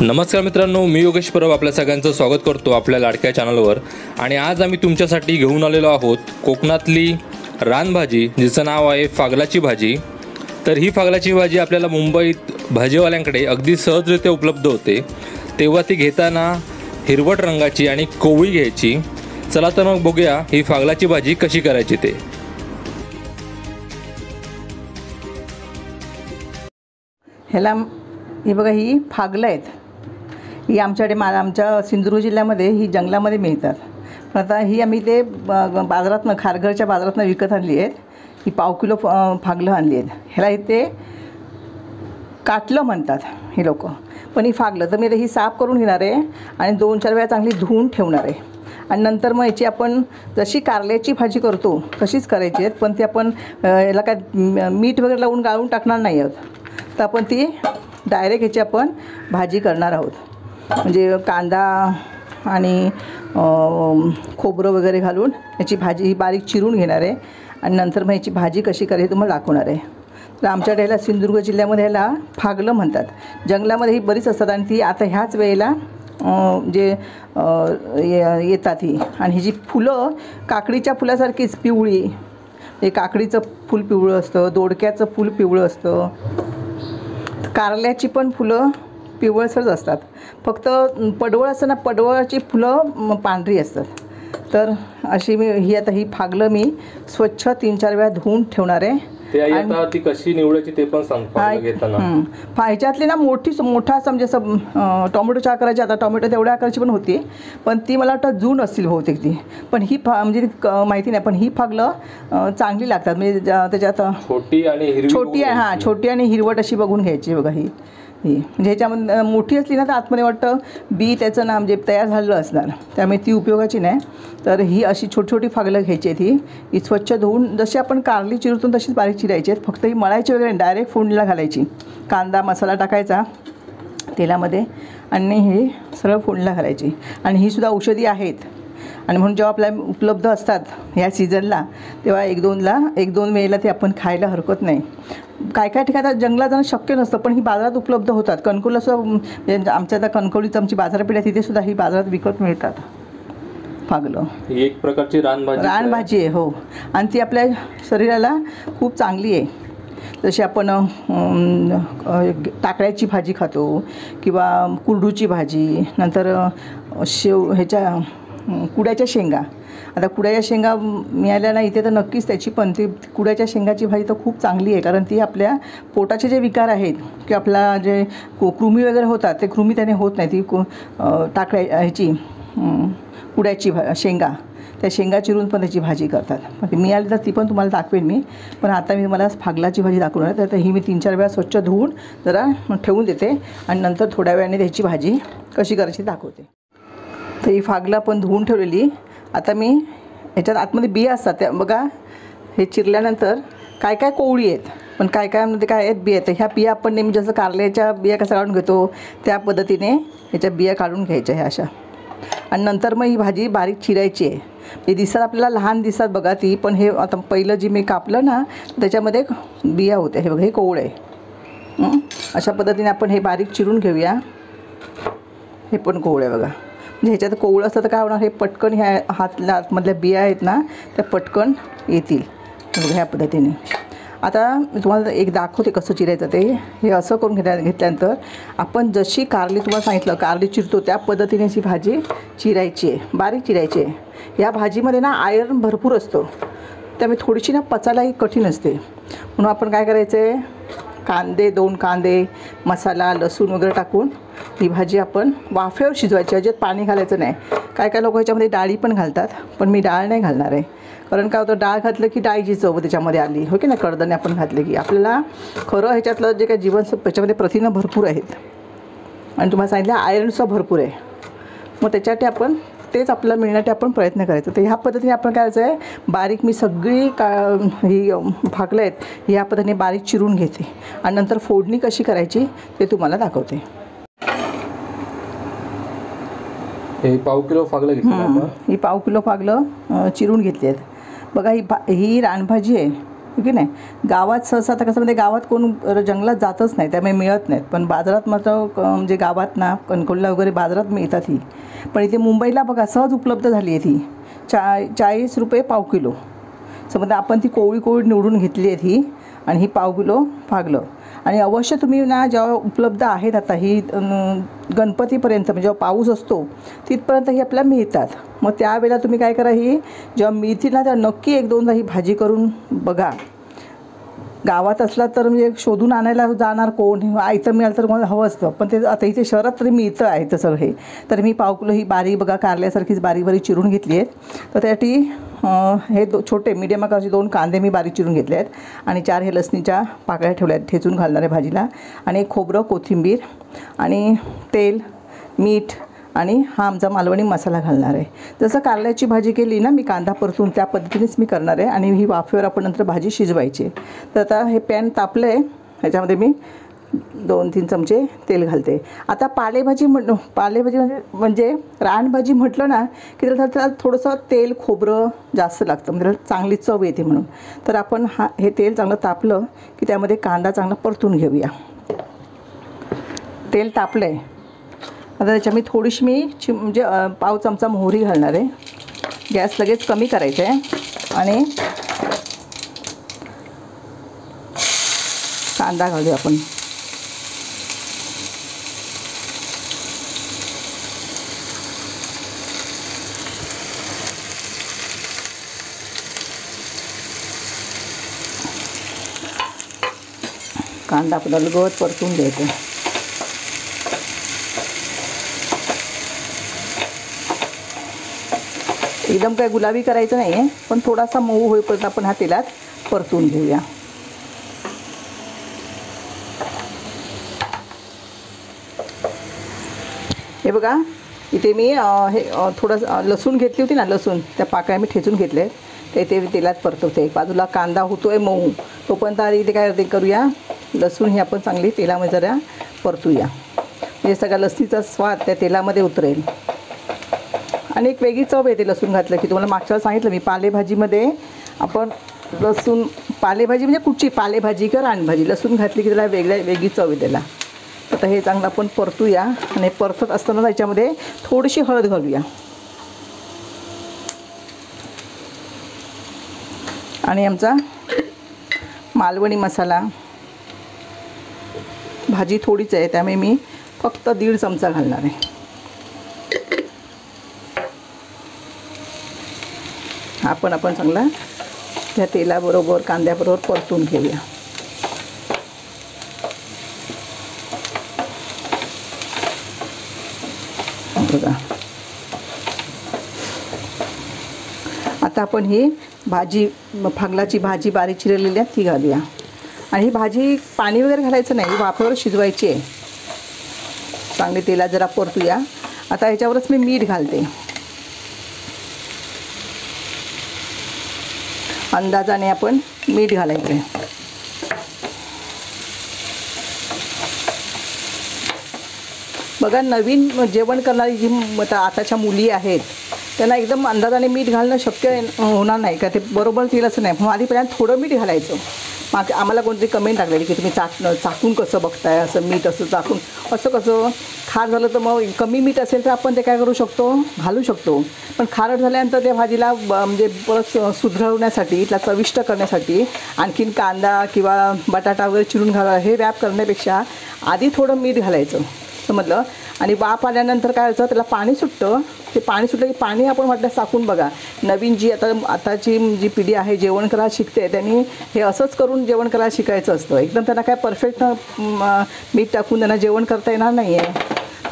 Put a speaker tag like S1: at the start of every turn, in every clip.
S1: नमस्कार मित्रांनो, मी योगेश परब आपल्या सगळ्यांचं स्वागत करतो आपल्या लाडक्या चॅनलवर। आणि आज आम्ही तुमच्यासाठी घेऊन आलेलो आहोत कोकणातली रानभाजी, जिचं नाव आहे फागलाची भाजी। तर ही फागलाची भाजी आपल्याला मुंबईत भाजीवाल्यांकडे अगदी सहजरित्या उपलब्ध होते। तेव्हा ती घेताना हिरवट रंगाची आणि कोवळी घ्यायची। चला तर मग बघूया ही फागलाची भाजी कशी करायची ते।
S2: ह्याला हे बघा, ही फागलं आहेत। ही आमच्याकडे आमच्या सिंधुदुर्ग जिल्ह्यामध्ये ही जंगलामध्ये मिळतात। पण आता ही आम्ही ते बाजारातनं खारघरच्या बाजारातनं विकत आणली आहेत। ही पाव किलो फागलं आणली आहेत। ह्याला इथे काटलं म्हणतात हे लोक, पण ही फागलं। तर मी ही साफ करून घेणार आहे आणि 2-4 वेळा चांगली धुवून ठेवणार आहे। आणि नंतर मग याची आपण जशी कारल्याची भाजी करतो तशीच करायची आहेत, पण ती आपण याला काय मीठ वगैरे लावून गाळून टाकणार नाही आहोत। तर आपण ती डायरेक्ट ह्याची आपण भाजी करणार आहोत। म्हणजे कांदा आणि खोबरं वगैरे घालून याची भाजी ही बारीक चिरून घेणार आहे आणि नंतर मग याची भाजी कशी करायची तुम्हाला दाखवणार आहे। तर आमच्याकडे ह्याला सिंधुदुर्ग जिल्ह्यामध्ये ह्याला फागलं म्हणतात। जंगलामध्ये ही बरीच असतात आणि ती आता ह्याच वेळेला जे येतात ही। आणि ही जी फुलं काकडीच्या फुलासारखीच पिवळी, हे काकडीचं फूल पिवळं असतं, दोडक्याचं फूल पिवळं असतं, कारल्याची पण फुलं पिवळसरच असतात। फक्त पडवळ असतं ना, पडवळाची फुलं पांढरी असतात। तर अशी ही आता ही फागलं मी स्वच्छ 3-4 वेळा धुवून ठेवणार आहे।
S1: आता ती कशी निवडायची ते पण सांगतो घेताना।
S2: ह्याच्यातली ना मोठा असं म्हणजे असं टोमॅटोच्या आकाराची, आता टोमॅटो तेवढ्या आकाराची पण होती, पण ती मला वाटतं जून असतील बहुतेक ती। पण ही म्हणजे माहिती नाही, पण ही फागलं चांगली लागतात। म्हणजे त्याच्यात छोटी आणि हिरवट अशी बघून घ्यायची बघा। ही म्हणजे ह्याच्यामध्ये मोठी असली ना तर आतमध्ये वाटतं बी त्याचं ना म्हणजे तयार झालेलं असणार, त्यामुळे ती उपयोगाची नाही। तर ही अशी छोटी फागलं घ्यायची आहेत। ही स्वच्छ धुवून जशी आपण कारली चिरतो तशीच बारीक चिरायची आहेत। फक्त ही मळायची वगैरे डायरेक्ट फोडणीला घालायची। कांदा मसाला टाकायचा तेलामध्ये आणि हे सगळं फोडणीला घालायची। आणि ही सुद्धा औषधी आहेत आणि म्हणून जेव्हा आपल्याला उपलब्ध असतात ह्या सीझनला तेव्हा 1-2 वेळेला ते आपण खायला हरकत नाही। काय ठिकाणी जंगलात जाणं शक्य नसतं, पण ही बाजारात उपलब्ध होतात। कणकवलीला सुद्धा आमच्या आता कणकवलीचं आमची बाजारपेठ आहे, तिथे सुद्धा ही बाजारात विकत मिळतात फागलं।
S1: ही एक प्रकारची रानभाजी
S2: आहे हो, आणि ती आपल्या शरीराला खूप चांगली आहे। जशी आपण टाकळ्याची भाजी खातो किंवा कुरडूची भाजी, नंतर ह्याच्या कुड्याच्या शेंगा। आता कुड्याच्या शेंगा मिळाल्या ना इथे तर नक्कीच त्याची पण ती कुड्याच्या शेंगाची भाजी तर खूप चांगली आहे, कारण ती आपल्या पोटाचे जे विकार आहेत किंवा आपला जे कृमी वगैरे होतात ते कृमी त्याने होत नाही। ती ह्याची कुड्याची शेंगा, त्या शेंगा चिरून पण त्याची भाजी करतात। पण ती मिळाली तर ती पण तुम्हाला दाखवेन मी, पण आता मी मला फागलाची भाजी दाखवणार आहे। तर ही मी 3-4 वेळा स्वच्छ धुवून जरा ठेवून देते आणि नंतर थोड्या वेळाने त्याची भाजी कशी करायची दाखवते। तर ही फागला पण धुवून ठेवलेली। आता मी ह्याच्यात आतमध्ये बिया असतात त्या बघा, हे चिरल्यानंतर काय कोवळी आहेत, पण काय आहेत बिया आहेत। ह्या बिया आपण नेहमी जसं कारल्याच्या बिया कसा काढून घेतो त्या पद्धतीने ह्याच्या बिया काढून घ्यायच्या ह्या अशा। आणि नंतर मग ही भाजी बारीक चिरायची आहे। हे दिसतात आपल्याला लहान दिसतात बघा ती, पण हे आता पहिलं जी मी कापलं ना त्याच्यामध्ये बिया होत्या। हे बघा, हे कोवळं आहे। अशा पद्धतीने आपण हे बारीक चिरून घेऊया। हे पण कोवळं आहे बघा। म्हणजे ह्याच्यात कोवळं असतं तर काय होणार, हे पटकन ह्या आतमधल्या बिया आहेत ना त्या पटकन येतील ह्या पद्धतीने। आता मी तुम्हाला एक दाखवते कसं चिरायचं ते। हे असं करून घेतल्यानंतर आपण जशी कारली तुम्हाला सांगितलं कारली चिरतो त्या पद्धतीने अशी भाजी चिरायची आहे, बारीक चिरायची आहे। या भाजीमध्ये ना आयर्न भरपूर असतं, त्यामुळे थोडीशी ना पचायलाही कठीण असते। म्हणून आपण काय करायचं आहे, 2 कांदे मसाला लसूण वगैरे टाकून ही भाजी आपण वाफेवर शिजवायची, अजिबात पाणी घालायचं नाही। काय लोक ह्याच्यामध्ये डाळी पण घालतात, पण मी डाळ नाही घालणार आहे। कारण काय होतं, डाळ घातलं की डाळीची चव त्याच्यामध्ये आली हो की नाही, कडधान्य आपण घातले की आपल्याला खरं ह्याच्यातलं जे काही जीवनसत्व त्याच्यामध्ये प्रथिनं भरपूर आहेत आणि तुम्हाला सांगितलं आयर्नसुद्धा भरपूर आहे। मग त्याच्यासाठी आपण तेच आपल्याला मिळण्यासाठी आपण प्रयत्न करायचा। तर ह्या पद्धतीने आपण काय करायचं आहे, बारीक मी सगळी ही फागलं आहेत ह्या पद्धतीने बारीक चिरून घेते आणि नंतर फोडणी कशी करायची ते तुम्हाला दाखवते।
S1: हे पाव किलो फागलं घेतलं,
S2: ही पाव किलो फागलं चिरून घेतली आहेत बघा। ही रानभाजी आहे की नाही. गावात सहसा आता कसं म्हणजे गावात कोण जंगलात जातच नाही, त्यामुळे मिळत नाहीत. पण बाजारात मात्र म्हणजे गावात ना कणकवलीला वगैरे बाजारात मिळतात ही. पण इथे मुंबईला बघा सहज उपलब्ध झाली आहे ती. 40 रुपये पाव किलो. समजा आपण ती कोवळी कोवळी निवडून घेतली आहे ही आणि ही पाव किलो फागलं. आणि अवश्य तुम्ही ना जेव्हा उपलब्ध आहेत आता ही गणपतीपर्यंत म्हणजे जेव्हा पाऊस असतो तिथपर्यंत ही आपल्याला मिळतात. मग त्यावेळेला तुम्ही काय करा, ही जेव्हा मिळतील ना तेव्हा नक्की 1-2दा ही भाजी करून बघा. गावात असला तर म्हणजे शोधून आणायला जाणार कोण, आयतं मिळालं तर मला हवं असतं. पण ते आता इथे शहरात तरी मिळतं आहे तसं हे. तर मी पाव किलो ही बारीक बघा कारल्यासारखीच बारीक बारीक चिरून घेतली आहेत. तर त्यासाठी हे छोटे मीडियम आकाराचे 2 कांदे मी बारीक चिरून घेतले आहेत आणि 4 हे लसणीच्या पाकळ्या ठेवल्या आहेत ठेचून घालणार आहे भाजीला. आणि खोबरं, कोथिंबीर आणि तेल, मीठ आणि हा आमचा मालवणी मसाला घालणार आहे. जसं कारल्याची भाजी केली ना मी कांदा परतून त्या पद्धतीनेच मी करणार आहे. आणि ही वाफेवर आपण नंतर भाजी शिजवायची. तर आता हे पॅन तापलं आहे, ह्याच्यामध्ये मी 2-3 चमचे तेल घालते. आता पालेभाजी पालेभाजी म्हणजे रानभाजी म्हटलं ना की त्याला थोडंसं तेल खोबरं जास्त लागतं, म्हणजे त्याला चांगली चव येते म्हणून. तर आपण हे तेल चांगलं तापलं की त्यामध्ये कांदा चांगला परतून घेऊया. तेल तापलं आहे आता त्याच्या मी थोडीशी म्हणजे पाव चमचा मोहरी घालणार आहे. गॅस लगेच कमी करायचं आहे आणि कांदा घालूया आपण. कांदा आपल्याला लगत परतून घ्यायचा. एकदम काय गुलाबी करायचं नाही आहे, पण थोडासा मऊ होईपर्यंत आपण हा तेलात परतून घेऊया. हे बघा इथे मी हे थोडं लसूण घेतली होती ना, लसूण त्या पाकळ्या मी ठेचून घेतले ते तेलात परतवते. एक बाजूला कांदा होतो आहे मऊ, तोपर्यंत आधी इथे काय करूया, लसूण ही आपण चांगली तेलामध्ये जरा परतूया. म्हणजे सगळा लसणीचा स्वाद त्या तेलामध्ये उतरेल आणि एक वेगळी चव येते लसूण घातलं की. तुम्हाला मागच्या सांगितलं मी पालेभाजीमध्ये आपण लसूण, पालेभाजी म्हणजे कुठची पालेभाजी का रानभाजी, लसूण घातली की त्याला वेगळी चव येते त्याला. आता हे चांगलं आपण परतूया आणि परतत असताना त्याच्यामध्ये थोडीशी हळद घालूया आणि आमचा मालवणी मसाला. भाजी थोडीच आहे त्यामुळे मी फक्त 1.5 चमचा घालणार आहे. आपण चांगला त्या तेलाबरोबर कांद्याबरोबर परतून घेऊया. बघा आता आपण ही भाजी फागलाची भाजी बारीक चिरलेली आहे ती घालूया. आणि ही भाजी पाणी वगैरे घालायचं नाही, वाफेवर शिजवायची आहे. चांगली तेलात जरा परतूया. आता ह्याच्यावरच मी मीठ घालते. अंदाजाने आपण मीठ घालायचं आहे. बघा नवीन जेवण करणारी जी आताच्या मुली आहेत त्यांना एकदम अंदाजाने मीठ घालणं शक्य होणार नाही का, ते बरोबर केलं असं नाही. मग आधी पहिल्यांदा थोडं मीठ घालायचं. आम्हाला कोणतरी कमेंट टाकलेली की तुम्ही चाकून कसं बघताय, असं मीठ असं चाकून असं कसं खार झालं तर मग कमी मीठ असेल तर आपण ते काय करू शकतो, घालू शकतो. पण खारट झाल्यानंतर त्या भाजीला म्हणजे परत सुधारवण्यासाठी, त्याला चविष्ट करण्यासाठी आणखीन कांदा किंवा बटाटा वगैरे चिरून घाला, हे रॅप करण्यापेक्षा आधी थोडं मीठ घालायचं समजलं. आणि वाफ आल्यानंतर काय व्हायचं, त्याला पाणी सुटतं. ते पाणी सुटलं की पाणी आपण वाटलं टाकून बघा. नवीन जी आताची जी पिढी आहे जेवण करायला शिकते त्यांनी हे असंच करून जेवण करायला शिकायचं असतं. एकदम त्यांना काय परफेक्ट मीठ टाकून त्यांना जेवण करता येणार नाही आहे.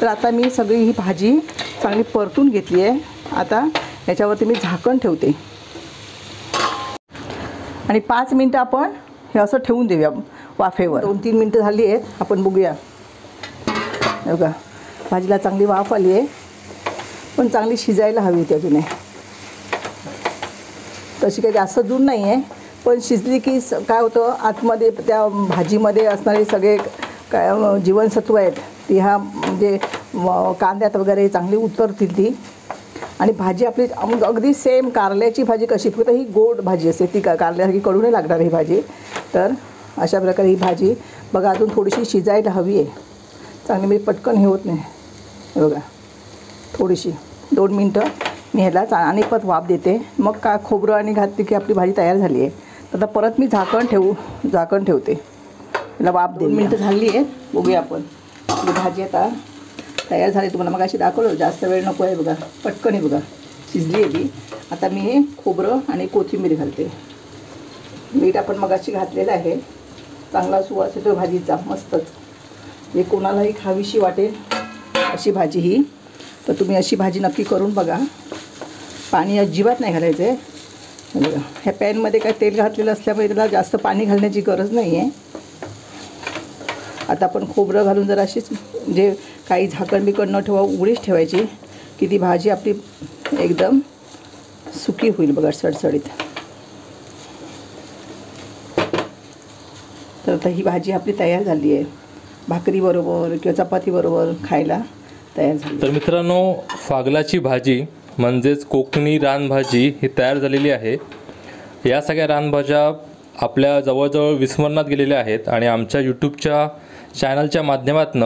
S2: तर आता मी सगळी ही भाजी चांगली परतून घेतली आहे. आता याच्यावरती मी झाकण ठेवते आणि 5 मिनटं आपण हे असं ठेवून देऊया वाफेवर. 2-3 मिनटं झाली आहेत, आपण बघूया. बघा भाजीला चांगली वाफ आली आहे, पण चांगली शिजायला हवी होती अजून. तशी काही जास्त दूर नाही आहे, पण शिजली की काय होतं आतमध्ये त्या भाजीमध्ये असणारे सगळे काय जीवनसत्व आहेत ती ह्या म्हणजे कांद्यात वगैरे चांगली उतरतील ती. आणि भाजी आपली अगदी सेम कारल्याची भाजी कशी, फक्त ही गोड भाजी असते, ती कारल्यासारखी कडू नाही लागणार ही भाजी. तर अशा प्रकारे ही भाजी बघा अजून थोडीशी शिजायला हवी आहे चांगली, म्हणजे पटकन हे होत नाही. हे बघा थोडीशी 2 मिनटं मी ह्याला आणि परत वाफ देते. मग का खोबरं आणि घातली की आपली भाजी तयार झाली आहे. तर आता परत मी झाकण ठेवते, याला वाफ 2 मिनटं झाली आहे. बघूया आपण आपली भाजी आता तयार झाली. तुम्हाला मग अशी दाखवलं, जास्त वेळ नको आहे. बघा पटकन आहे, बघा शिजली आहे ती. आता मी हे खोबरं आणि कोथिंबीर घालते. मीठ आपण मग अशी घातलेलं आहे. चांगला सुवास येतो भाजीचा मस्तच. हे कोणालाही खावीशी वाटेल अशी भाजी ही. तर तुम्ही अशी भाजी नक्की करून बघा. पाणी अजिबात नाही घालायचं आहे. बघा ह्या पॅनमध्ये काय तेल घातलेलं असल्यामुळे त्याला जास्त पाणी घालण्याची गरज नाही आहे. आता आपण खोबरं घालून जरा अशीच म्हणजे काही झाकण बिकण न ठेवा, उघडीच ठेवायची की ती भाजी आपली एकदम सुकी होईल बघा सडसडीत. तर आता ही भाजी आपली तयार झाली आहे. भाकरीबरोबर किंवा चपातीबरोबर खायला तयार झाली.
S1: तर मित्रांनो, फागलाची भाजी म्हणजेच कोकणी रानभाजी ही तयार झालेली आहे. या सगळ्या रानभाज्या आपल्या जवळजवळ विस्मरणात गेलेल्या आहेत आणि आमच्या यूट्यूबच्या चॅनलच्या माध्यमातून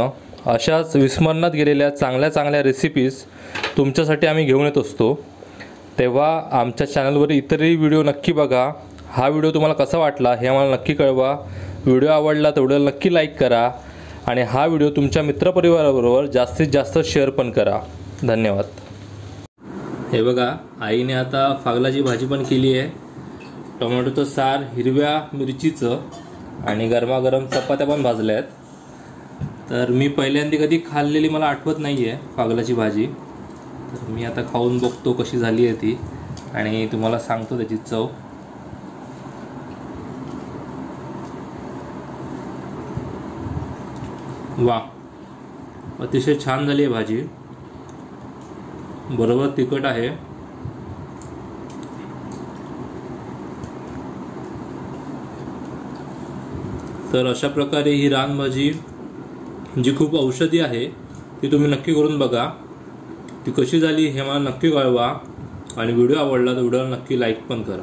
S1: अशाच विस्मरणात गेलेल्या चांगल्या चांगल्या रेसिपीज तुमच्यासाठी आम्ही घेऊन येत असतो. तेव्हा आमच्या चॅनलवर इतरही व्हिडिओ नक्की बघा. हा व्हिडिओ तुम्हाला कसा वाटला हे आम्हाला नक्की कळवा. व्हिडिओ आवडला तर व्हिडिओला नक्की लाईक करा आणि हा व्हिडिओ तुमच्या मित्रपरिवाराबरोबर जास्तीत जास्त शेअर पण करा. धन्यवाद. हे बघा, आईने आता फागलाची भाजी पण केली आहे. टोमॅटोचं सार, हिरव्या मिरचीचं आणि गरमागरम चपात्या पण भाजल्या आहेत. तर मी पहिल्यांदा कधी खाल्लेली मला आठवत नाही आहे फागलाची भाजी. तर मी आता खाऊन बघतो कशी झाली आहे ती आणि तुम्हाला सांगतो त्याची चव. वा, अतिशय छान झाली आहे भाजी. बरोबर तिखट आहे. तर अशा प्रकारे ही रानभाजी जी खूप औषधी आहे ती तुम्ही नक्की करून बघा. ती कशी झाली हे मला नक्की कळवा आणि व्हिडिओ आवडला तर व्हिडिओला नक्की लाईक पण करा.